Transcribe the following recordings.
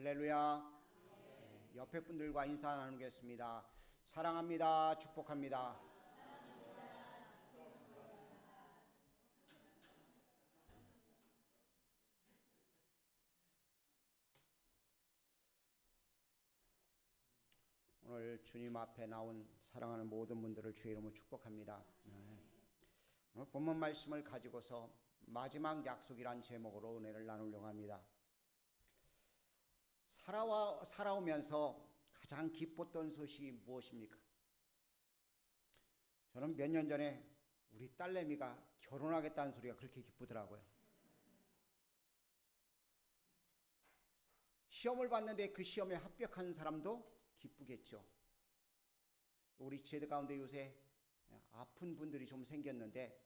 할렐루야. 옆에 분들과 인사 나누겠습니다. 사랑합니다. 축복합니다. 오늘 주님 앞에 나온 사랑하는 모든 분들을 주의 이름으로 축복합니다. 오늘 본문 말씀을 가지고서 마지막 약속이란 제목으로 은혜를 나누려고 합니다. 살아오면서 가장 기뻤던 소식이 무엇입니까? 저는 몇 년 전에 우리 딸내미가 결혼하겠다는 소리가 그렇게 기쁘더라고요. 시험을 봤는데 그 시험에 합격한 사람도 기쁘겠죠. 우리 제도 가운데 요새 아픈 분들이 좀 생겼는데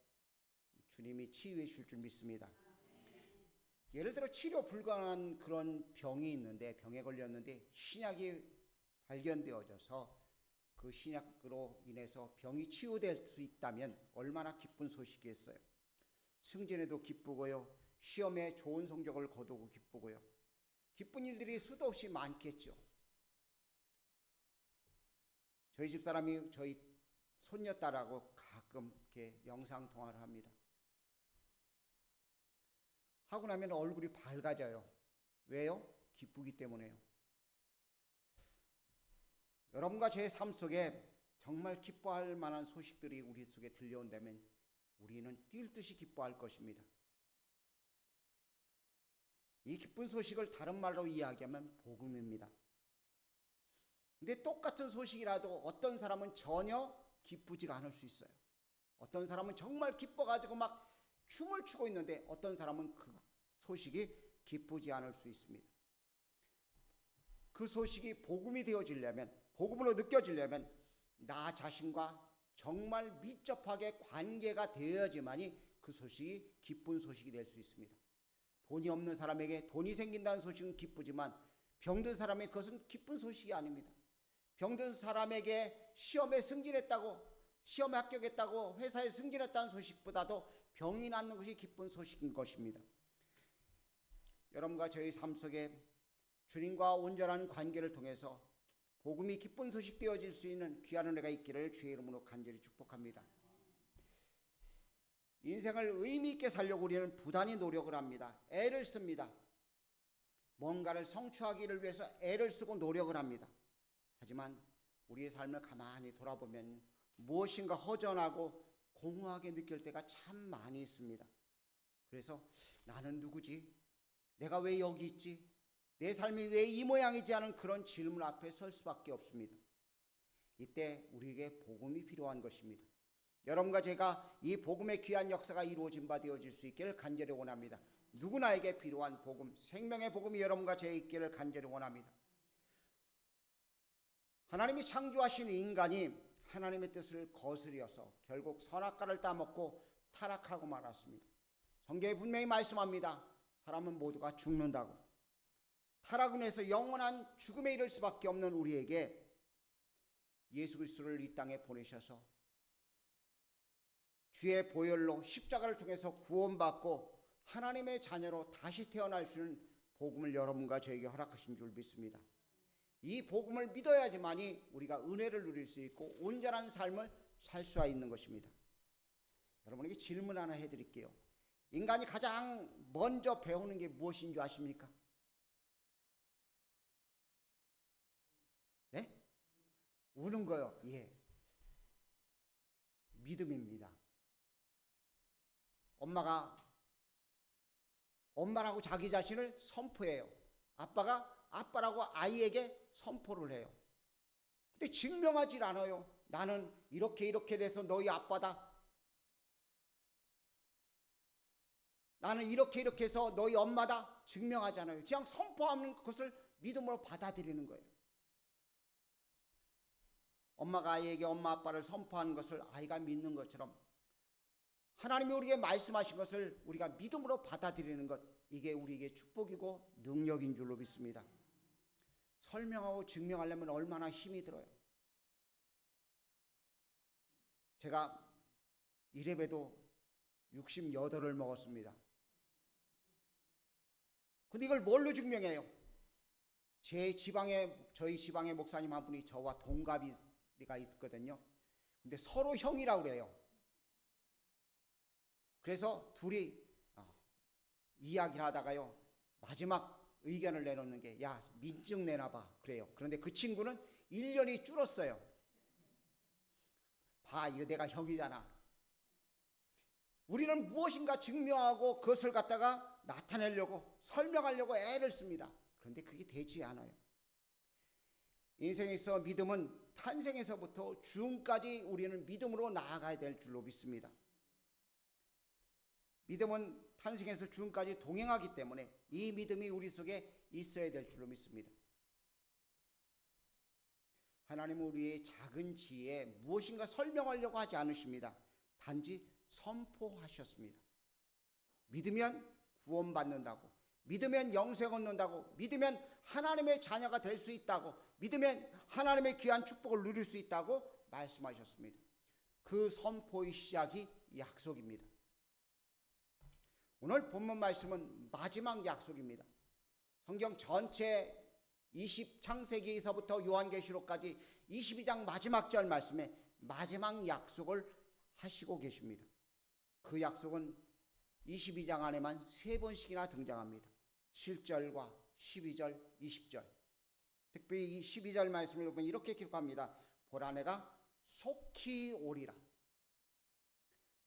주님이 치유해 주실 줄 믿습니다. 예를 들어 치료 불가능한 그런 병이 있는데, 병에 걸렸는데 신약이 발견되어져서 그 신약으로 인해서 병이 치유될 수 있다면 얼마나 기쁜 소식이겠어요. 승진에도 기쁘고요, 시험에 좋은 성적을 거두고 기쁘고요. 기쁜 일들이 수도 없이 많겠죠. 저희 집사람이 저희 손녀딸하고 가끔 이렇게 영상 통화를 합니다. 하고 나면 얼굴이 밝아져요. 왜요? 기쁘기 때문에요. 여러분과 제 삶 속에 정말 기뻐할 만한 소식들이 우리 속에 들려온다면 우리는 뛸 듯이 기뻐할 것입니다. 이 기쁜 소식을 다른 말로 이야기하면 복음입니다. 근데 똑같은 소식이라도 어떤 사람은 전혀 기쁘지가 않을 수 있어요. 어떤 사람은 정말 기뻐가지고 막 춤을 추고 있는데 어떤 사람은 그 소식이 기쁘지 않을 수 있습니다. 그 소식이 복음이 되어지려면, 복음으로 느껴지려면 나 자신과 정말 밀접하게 관계가 되어야지만이 그 소식이 기쁜 소식이 될 수 있습니다. 돈이 없는 사람에게 돈이 생긴다는 소식은 기쁘지만 병든 사람에게 그것은 기쁜 소식이 아닙니다. 병든 사람에게 시험에 승진했다고, 시험에 합격했다고, 회사에 승진했다는 소식보다도 병이 낫는 것이 기쁜 소식인 것입니다. 여러분과 저희 삶 속에 주님과 온전한 관계를 통해서 복음이 기쁜 소식 되어질 수 있는 귀한 은혜가 있기를 주의 이름으로 간절히 축복합니다. 인생을 의미 있게 살려고 우리는 부단히 노력을 합니다. 애를 씁니다. 뭔가를 성취하기를 위해서 애를 쓰고 노력을 합니다. 하지만 우리의 삶을 가만히 돌아보면 무엇인가 허전하고 공허하게 느낄 때가 참 많이 있습니다. 그래서 나는 누구지? 내가 왜 여기 있지? 내 삶이 왜 이 모양이지? 하는 그런 질문 앞에 설 수밖에 없습니다. 이때 우리에게 복음이 필요한 것입니다. 여러분과 제가 이 복음의 귀한 역사가 이루어진 바 되어질 수 있기를 간절히 원합니다. 누구나에게 필요한 복음, 생명의 복음이 여러분과 제 있기를 간절히 원합니다. 하나님이 창조하신 인간이 하나님의 뜻을 거스려서 결국 선악과를 따먹고 타락하고 말았습니다. 성경에 분명히 말씀합니다. 사람은 모두가 죽는다고. 타락을 해서 영원한 죽음에 이를 수밖에 없는 우리에게 예수 그리스도를 이 땅에 보내셔서 주의 보혈로 십자가를 통해서 구원받고 하나님의 자녀로 다시 태어날 수 있는 복음을 여러분과 저에게 허락하신 줄 믿습니다. 이 복음을 믿어야지만이 우리가 은혜를 누릴 수 있고 온전한 삶을 살 수 있는 것입니다. 여러분에게 질문 하나 해드릴게요. 인간이 가장 먼저 배우는 게 무엇인 줄 아십니까? 네? 우는 거요. 예. 믿음입니다. 엄마라고 자기 자신을 선포해요. 아빠가 아빠라고 아이에게 선포를 해요. 근데 증명하질 않아요. 나는 이렇게 돼서 너희 아빠다. 나는 이렇게 해서 너희 엄마다. 증명하잖아요. 그냥 선포하는 것을 믿음으로 받아들이는 거예요. 엄마가 아이에게 엄마 아빠를 선포하는 것을 아이가 믿는 것처럼 하나님이 우리에게 말씀하신 것을 우리가 믿음으로 받아들이는 것, 이게 우리에게 축복이고 능력인 줄로 믿습니다. 설명하고 증명하려면 얼마나 힘이 들어요. 제가 이래봬도 68을 먹었습니다. 근데 이걸 뭘로 증명해요? 저희 지방의 목사님 한 분이 저와 동갑이가 있거든요. 근데 서로 형이라고 그래요. 그래서 둘이 이야기를 하다가요, 마지막 의견을 내놓는 게, 야, 민증 내놔봐, 그래요. 그런데 그 친구는 1년이 줄었어요. 봐, 이거 내가 형이잖아. 우리는 무엇인가 증명하고 그것을 갖다가 나타내려고 설명하려고 애를 씁니다. 그런데 그게 되지 않아요. 인생에서 믿음은 탄생에서부터 죽음까지 우리는 믿음으로 나아가야 될 줄로 믿습니다. 믿음은 탄생에서 죽음까지 동행하기 때문에 이 믿음이 우리 속에 있어야 될 줄로 믿습니다. 하나님은 우리의 작은 지혜에 무엇인가 설명하려고 하지 않으십니다. 단지 선포하셨습니다. 믿으면 구원받는다고, 믿으면 영생 얻는다고, 믿으면 하나님의 자녀가 될 수 있다고, 믿으면 하나님의 귀한 축복을 누릴 수 있다고 말씀하셨습니다. 그 선포의 시작이 약속입니다. 오늘 본문 말씀은 마지막 약속입니다. 성경 전체 창세기에서부터 요한계시록까지 22장 마지막 절 말씀에 마지막 약속을 하시고 계십니다. 그 약속은 22장 안에만 3번씩이나 등장합니다. 7절과 12절, 20절. 특별히 이 12절 말씀을 보면 이렇게 기록합니다. 보라, 내가 속히 오리라.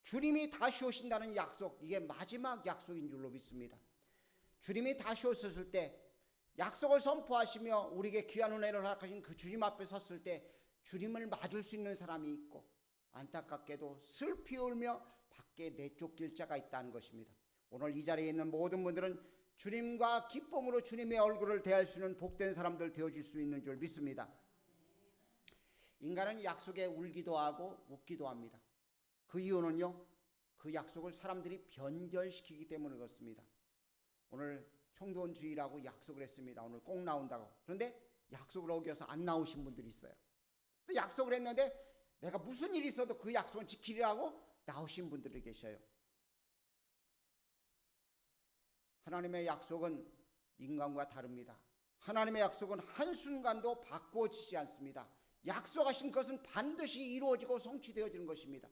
주님이 다시 오신다는 약속, 이게 마지막 약속인 줄로 믿습니다. 주님이 다시 오셨을 때 약속을 선포하시며 우리에게 귀한 은혜를 허락하신 그 주님 앞에 섰을 때 주님을 맞을 수 있는 사람이 있고, 안타깝게도 슬피 울며 밖에 내쫓길 자가 있다는 것입니다. 오늘 이 자리에 있는 모든 분들은 주님과 기쁨으로 주님의 얼굴을 대할 수 있는 복된 사람들 되어질 수 있는 줄 믿습니다. 인간은 약속에 울기도 하고 웃기도 합니다. 그 이유는요, 그 약속을 사람들이 변절시키기 때문에 그렇습니다. 오늘 총동원주의라고 약속을 했습니다. 오늘 꼭 나온다고. 그런데 약속을 어겨서 안 나오신 분들이 있어요. 또 약속을 했는데 내가 무슨 일이 있어도 그 약속을 지키려고 나오신 분들이 계셔요. 하나님의 약속은 인간과 다릅니다. 하나님의 약속은 한순간도 바꿔지지 않습니다. 약속하신 것은 반드시 이루어지고 성취되어지는 것입니다.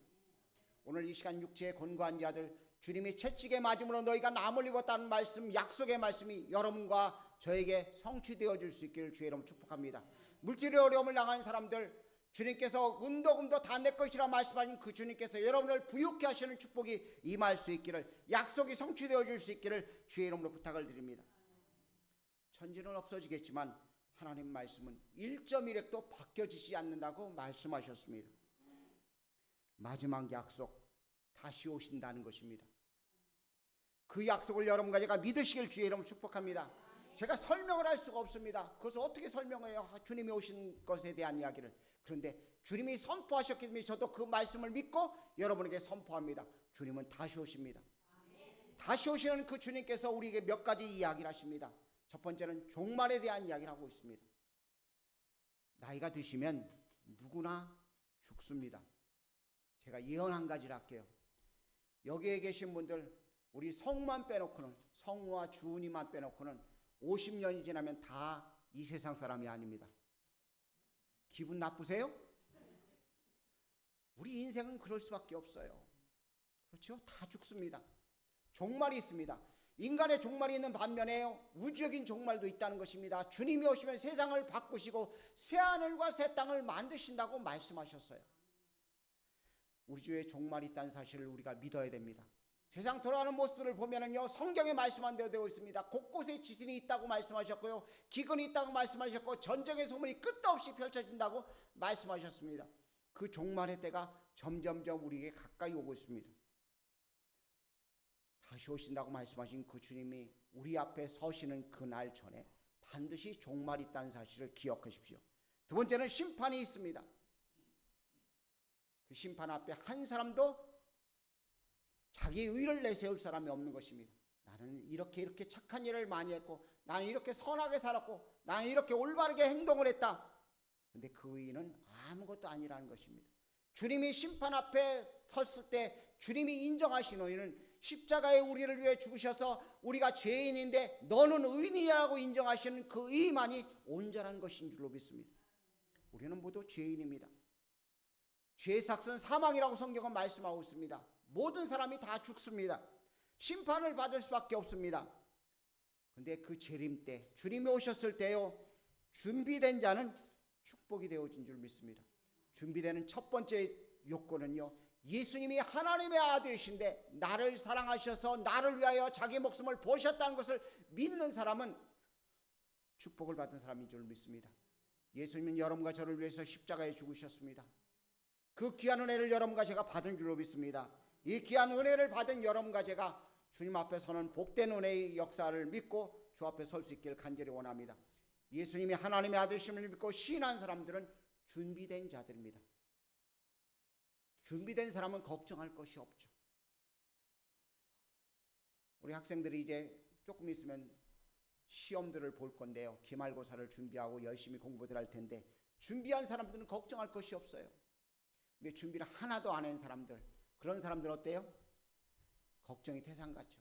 오늘 이 시간 육체의 곤고한 자들, 주님이 채찍에 맞음으로 너희가 남을 입었다는 말씀, 약속의 말씀이 여러분과 저에게 성취되어질 수 있기를 주의 이름으로 축복합니다. 물질의 어려움을 당한 사람들, 주님께서 은도금도 다 내 것이라 말씀하신 그 주님께서 여러분을 부유케 하시는 축복이 임할 수 있기를, 약속이 성취되어질 수 있기를 주의 이름으로 부탁을 드립니다. 천지는 없어지겠지만 하나님 말씀은 1.1핵도 바뀌어지지 않는다고 말씀하셨습니다. 마지막 약속, 다시 오신다는 것입니다. 그 약속을 여러분과 제가 믿으시길 주의 이름으로 축복합니다. 제가 설명을 할 수가 없습니다. 그것을 어떻게 설명해요? 주님이 오신 것에 대한 이야기를. 그런데 주님이 선포하셨기 때문에 저도 그 말씀을 믿고 여러분에게 선포합니다. 주님은 다시 오십니다. 다시 오시는 그 주님께서 우리에게 몇 가지 이야기를 하십니다. 첫 번째는 종말에 대한 이야기를 하고 있습니다. 나이가 드시면 누구나 죽습니다. 제가 예언 한 가지를 할게요. 여기에 계신 분들, 우리 성만 빼놓고는, 성우와 주은이만 빼놓고는 50년이 지나면 다 이 세상 사람이 아닙니다. 기분 나쁘세요? 우리 인생은 그럴 수밖에 없어요. 그렇죠? 다 죽습니다. 종말이 있습니다. 인간의 종말이 있는 반면에 우주적인 종말도 있다는 것입니다. 주님이 오시면 세상을 바꾸시고 새하늘과 새 땅을 만드신다고 말씀하셨어요. 우리 주에 종말이 있다는 사실을 우리가 믿어야 됩니다. 세상 돌아가는 모습들을 보면은요, 성경에 말씀한 대로 되어 있습니다. 곳곳에 지진이 있다고 말씀하셨고요, 기근이 있다고 말씀하셨고, 전쟁의 소문이 끝도 없이 펼쳐진다고 말씀하셨습니다. 그 종말의 때가 점점점 우리에게 가까이 오고 있습니다. 다시 오신다고 말씀하신 그 주님이 우리 앞에 서시는 그날 전에 반드시 종말이 있다는 사실을 기억하십시오. 두 번째는 심판이 있습니다. 그 심판 앞에 한 사람도 자기의 의를 내세울 사람이 없는 것입니다. 나는 이렇게 착한 일을 많이 했고, 나는 이렇게 선하게 살았고, 나는 이렇게 올바르게 행동을 했다. 그런데 그 의는 아무것도 아니라는 것입니다. 주님이 심판 앞에 섰을 때 주님이 인정하신 의는 십자가에 우리를 위해 죽으셔서 우리가 죄인인데 너는 의인이라고 인정하시는 그 의만이 온전한 것인 줄로 믿습니다. 우리는 모두 죄인입니다. 죄의 삭은 사망이라고 성경은 말씀하고 있습니다. 모든 사람이 다 죽습니다. 심판을 받을 수밖에 없습니다. 근데 그 재림 때, 주님이 오셨을 때요, 준비된 자는 축복이 되어진 줄 믿습니다. 준비되는 첫 번째 요건은요, 예수님이 하나님의 아들이신데 나를 사랑하셔서 나를 위하여 자기 목숨을 버리셨다는 것을 믿는 사람은 축복을 받은 사람인 줄 믿습니다. 예수님은 여러분과 저를 위해서 십자가에 죽으셨습니다. 그 귀한 은혜를 여러분과 제가 받은 줄로 믿습니다. 이 귀한 은혜를 받은 여러분과 제가 주님 앞에 서는 복된 은혜의 역사를 믿고 주 앞에 설 수 있기를 간절히 원합니다. 예수님이 하나님의 아들심을 믿고 시인한 사람들은 준비된 자들입니다. 준비된 사람은 걱정할 것이 없죠. 우리 학생들이 이제 조금 있으면 시험들을 볼 건데요, 기말고사를 준비하고 열심히 공부들 할 텐데 준비한 사람들은 걱정할 것이 없어요. 근데 준비를 하나도 안 한 사람들, 그런 사람들 어때요? 걱정이 태산 같죠.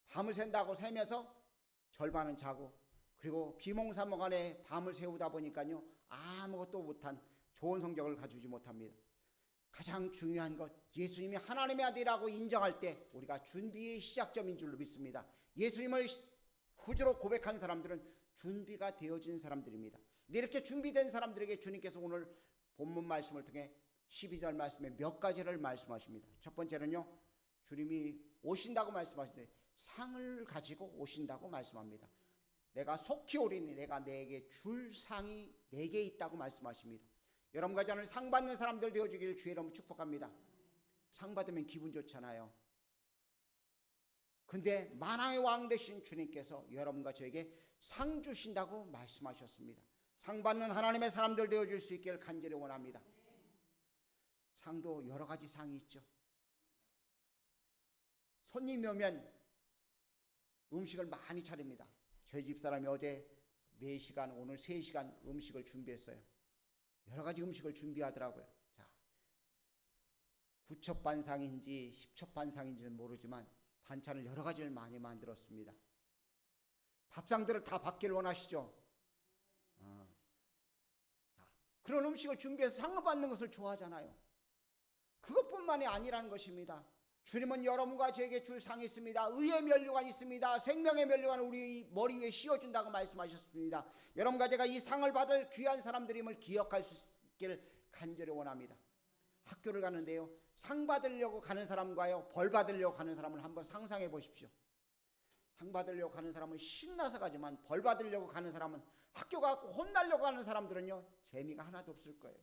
밤을 샌다고 새면서 절반은 자고, 그리고 비몽사몽간에 밤을 새우다 보니까요 아무것도 못한 좋은 성적을 가지지 못합니다. 가장 중요한 것, 예수님이 하나님의 아들이라고 인정할 때 우리가 준비의 시작점인 줄로 믿습니다. 예수님을 구주로 고백한 사람들은 준비가 되어진 사람들입니다. 이렇게 준비된 사람들에게 주님께서 오늘 본문 말씀을 통해 12절 말씀에 몇 가지를 말씀하십니다. 첫 번째는요, 주님이 오신다고 말씀하시는데 상을 가지고 오신다고 말씀합니다. 내가 속히 오리니 내가 내게 줄 상이 내게 있다고 말씀하십니다. 여러분과 저는 상 받는 사람들 되어주기를 주의 이름으로 축복합니다. 상 받으면 기분 좋잖아요. 근데 만왕의 왕 되신 주님께서 여러분과 저에게 상 주신다고 말씀하셨습니다. 상 받는 하나님의 사람들 되어줄 수 있기를 간절히 원합니다. 상도 여러 가지 상이 있죠. 손님이 오면 음식을 많이 차립니다. 저희 집사람이 어제 4시간, 오늘 3시간 음식을 준비했어요. 여러 가지 음식을 준비하더라고요. 자, 9첩반상인지 10첩반상인지는 모르지만 반찬을 여러 가지를 많이 만들었습니다. 밥상들을 다 받기를 원하시죠? 자, 그런 음식을 준비해서 상을 받는 것을 좋아하잖아요. 그것뿐만이 아니라는 것입니다. 주님은 여러분과 저에게 줄 상이 있습니다. 의의 면류관이 있습니다. 생명의 면류관을 우리 머리 위에 씌워준다고 말씀하셨습니다. 여러분과 제가 이 상을 받을 귀한 사람들임을 기억할 수 있기를 간절히 원합니다. 학교를 가는데요, 상 받으려고 가는 사람과요, 벌 받으려고 가는 사람을 한번 상상해 보십시오. 상 받으려고 가는 사람은 신나서 가지만 벌 받으려고 가는 사람은, 학교 가고 혼나려고 하는 사람들은요 재미가 하나도 없을 거예요.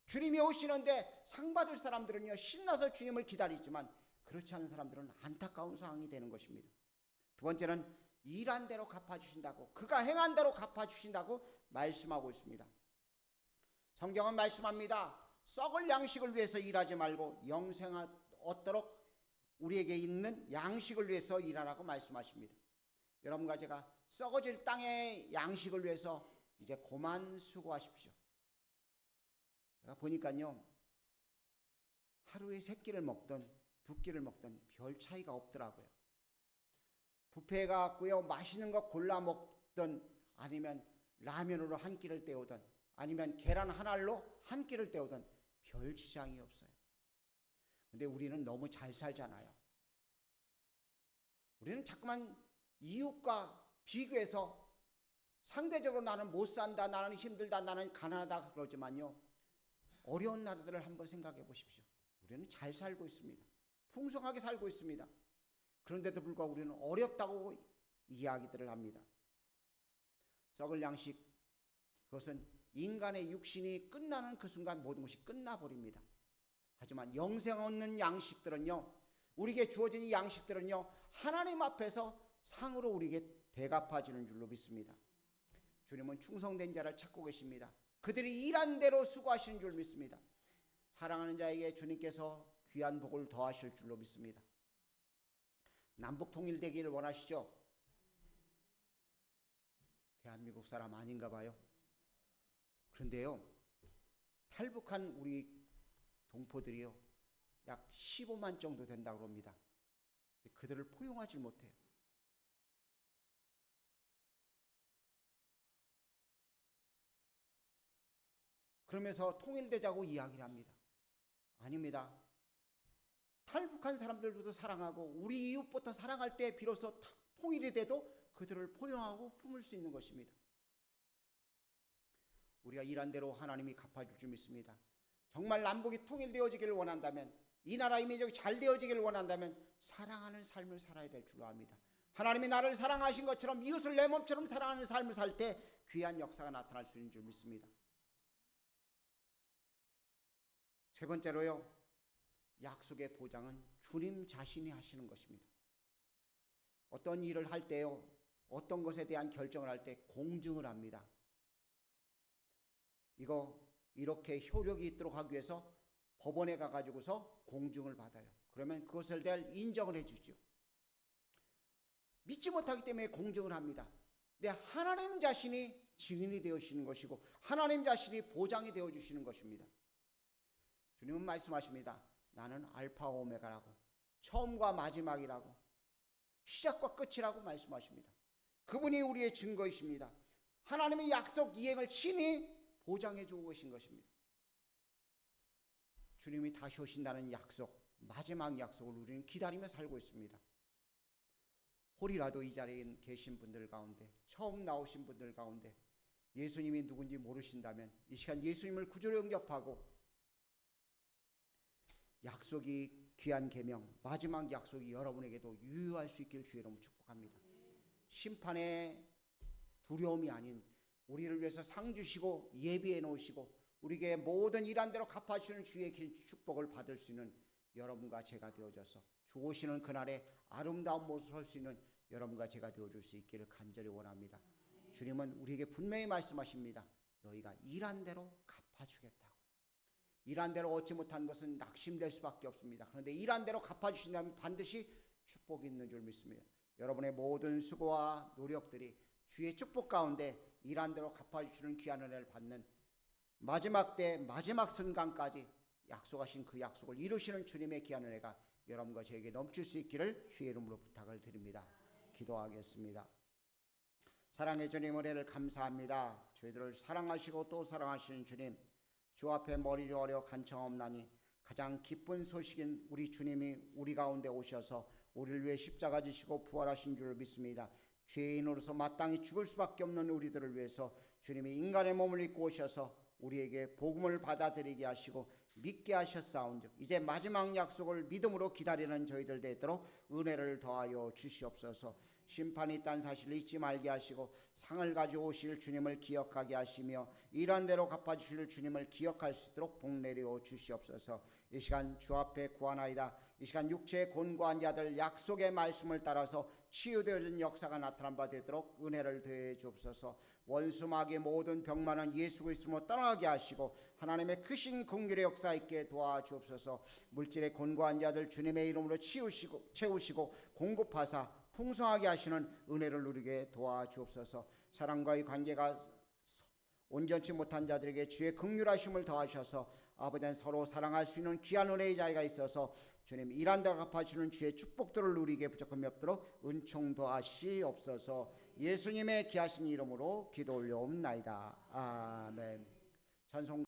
주님이 오시는데 상 받을 사람들은요 신나서 주님을 기다리지만 그렇지 않은 사람들은 안타까운 상황이 되는 것입니다. 두 번째는 일한 대로 갚아주신다고, 그가 행한 대로 갚아주신다고 말씀하고 있습니다. 성경은 말씀합니다. 썩을 양식을 위해서 일하지 말고 영생 얻도록 우리에게 있는 양식을 위해서 일하라고 말씀하십니다. 여러분과 제가 썩어질 땅의 양식을 위해서 이제 그만 수고하십시오. 제가 보니까요, 하루에 3끼를 먹던 2끼를 먹던 별 차이가 없더라고요. 뷔페에 가고요, 맛있는 거 골라 먹던, 아니면 라면으로 한 끼를 때우던, 아니면 계란 한 알로 한 끼를 때우던 별 지장이 없어요. 근데 우리는 너무 잘 살잖아요. 우리는 자꾸만 이웃과 비교해서 상대적으로 나는 못 산다, 나는 힘들다, 나는 가난하다 그러지만요, 어려운 나라들을 한번 생각해 보십시오. 우리는 잘 살고 있습니다. 풍성하게 살고 있습니다. 그런데도 불구하고 우리는 어렵다고 이야기들을 합니다. 썩을 양식, 그것은 인간의 육신이 끝나는 그 순간 모든 것이 끝나버립니다. 하지만 영생 얻는 양식들은요, 우리에게 주어진 이 양식들은요, 하나님 앞에서 상으로 우리에게 대갚아지는 줄로 믿습니다. 주님은 충성된 자를 찾고 계십니다. 그들이 일한 대로 수고하시는 줄 믿습니다. 사랑하는 자에게 주님께서 귀한 복을 더하실 줄로 믿습니다. 남북 통일되기를 원하시죠? 대한민국 사람 아닌가 봐요. 그런데요, 탈북한 우리 동포들이요 약 15만 정도 된다고 합니다. 그들을 포용하지 못해요. 그러면서 통일되자고 이야기를 합니다. 아닙니다. 탈북한 사람들부터 사랑하고 우리 이웃부터 사랑할 때 비로소 통일이 돼도 그들을 포용하고 품을 수 있는 것입니다. 우리가 일한 대로 하나님이 갚아줄 줄 믿습니다. 정말 남북이 통일되어지기를 원한다면, 이 나라 이민족이 잘 되어지기를 원한다면 사랑하는 삶을 살아야 될 줄로 압니다. 하나님이 나를 사랑하신 것처럼 이웃을 내 몸처럼 사랑하는 삶을 살 때 귀한 역사가 나타날 수 있는 줄 믿습니다. 세 번째로요, 약속의 보장은 주님 자신이 하시는 것입니다. 어떤 일을 할 때요, 어떤 것에 대한 결정을 할 때 공증을 합니다. 이거 이렇게 효력이 있도록 하기 위해서 법원에 가가지고서 공증을 받아요. 그러면 그것을 대해 인정을 해주죠. 믿지 못하기 때문에 공증을 합니다. 근데 하나님 자신이 증인이 되어주시는 것이고 하나님 자신이 보장이 되어주시는 것입니다. 주님은 말씀하십니다. 나는 알파 오메가라고, 처음과 마지막이라고, 시작과 끝이라고 말씀하십니다. 그분이 우리의 증거이십니다. 하나님의 약속 이행을 친히 보장해 주고 계신 것입니다. 주님이 다시 오신다는 약속, 마지막 약속을 우리는 기다리며 살고 있습니다. 혹이라도 이 자리에 계신 분들 가운데, 처음 나오신 분들 가운데 예수님이 누군지 모르신다면 이 시간 예수님을 구주로 영접하고 약속이 귀한 계명, 마지막 약속이 여러분에게도 유효할 수 있기를 주의 이름으로 축복합니다. 심판의 두려움이 아닌 우리를 위해서 상 주시고 예비해 놓으시고 우리에게 모든 일한 대로 갚아주시는 주의 축복을 받을 수 있는 여러분과 제가 되어져서 주 오시는 그날에 아름다운 모습을 할 수 있는 여러분과 제가 되어줄 수 있기를 간절히 원합니다. 주님은 우리에게 분명히 말씀하십니다. 너희가 일한 대로 갚아주겠다고. 일한 대로 얻지 못한 것은 낙심될 수밖에 없습니다. 그런데 일한 대로 갚아주신다면 반드시 축복이 있는 줄 믿습니다. 여러분의 모든 수고와 노력들이 주의 축복 가운데 일한 대로 갚아주시는 귀한 은혜를 받는 마지막 때 마지막 순간까지 약속하신 그 약속을 이루시는 주님의 귀한 은혜가 여러분과 저에게 넘칠 수 있기를 주의 이름으로 부탁을 드립니다. 기도하겠습니다. 사랑의 주님, 은혜를 감사합니다. 저희들을 사랑하시고 또 사랑하시는 주님, 주 앞에 머리 조아려 간청없나니 가장 기쁜 소식인 우리 주님이 우리 가운데 오셔서 우리를 위해 십자가 지시고 부활하신 줄 믿습니다. 죄인으로서 마땅히 죽을 수밖에 없는 우리들을 위해서 주님이 인간의 몸을 입고 오셔서 우리에게 복음을 받아들이게 하시고 믿게 하셨사온즉 이제 마지막 약속을 믿음으로 기다리는 저희들 되도록 은혜를 더하여 주시옵소서. 심판이 있다는 사실을 잊지 말게 하시고 상을 가지고 오실 주님을 기억하게 하시며 일한 대로 갚아주실 주님을 기억할 수 있도록 복 내려 주시옵소서. 이 시간 주 앞에 구하나이다. 이 시간 육체에 곤고한 자들 약속의 말씀을 따라서 치유되어진 역사가 나타난 바 되도록 은혜를 더해 주옵소서. 원수 마귀의 모든 병만은 예수 그리스도로 떠나게 하시고 하나님의 크신 긍휼의 역사 있게 도와주옵소서. 물질에 곤고한 자들 주님의 이름으로 채우시고 공급하사 풍성하게 하시는 은혜를 누리게 도와주옵소서. 사랑과의 관계가 온전치 못한 자들에게 주의 긍휼하심을 더하셔서 아버지는 서로 사랑할 수 있는 귀한 은혜의 자리가 있어서 주님 일한 대로 갚아주는 주의 축복들을 누리게 부족함이 없도록 은총 더하시옵소서. 예수님의 귀하신 이름으로 기도 올려옵나이다. 아멘. 찬송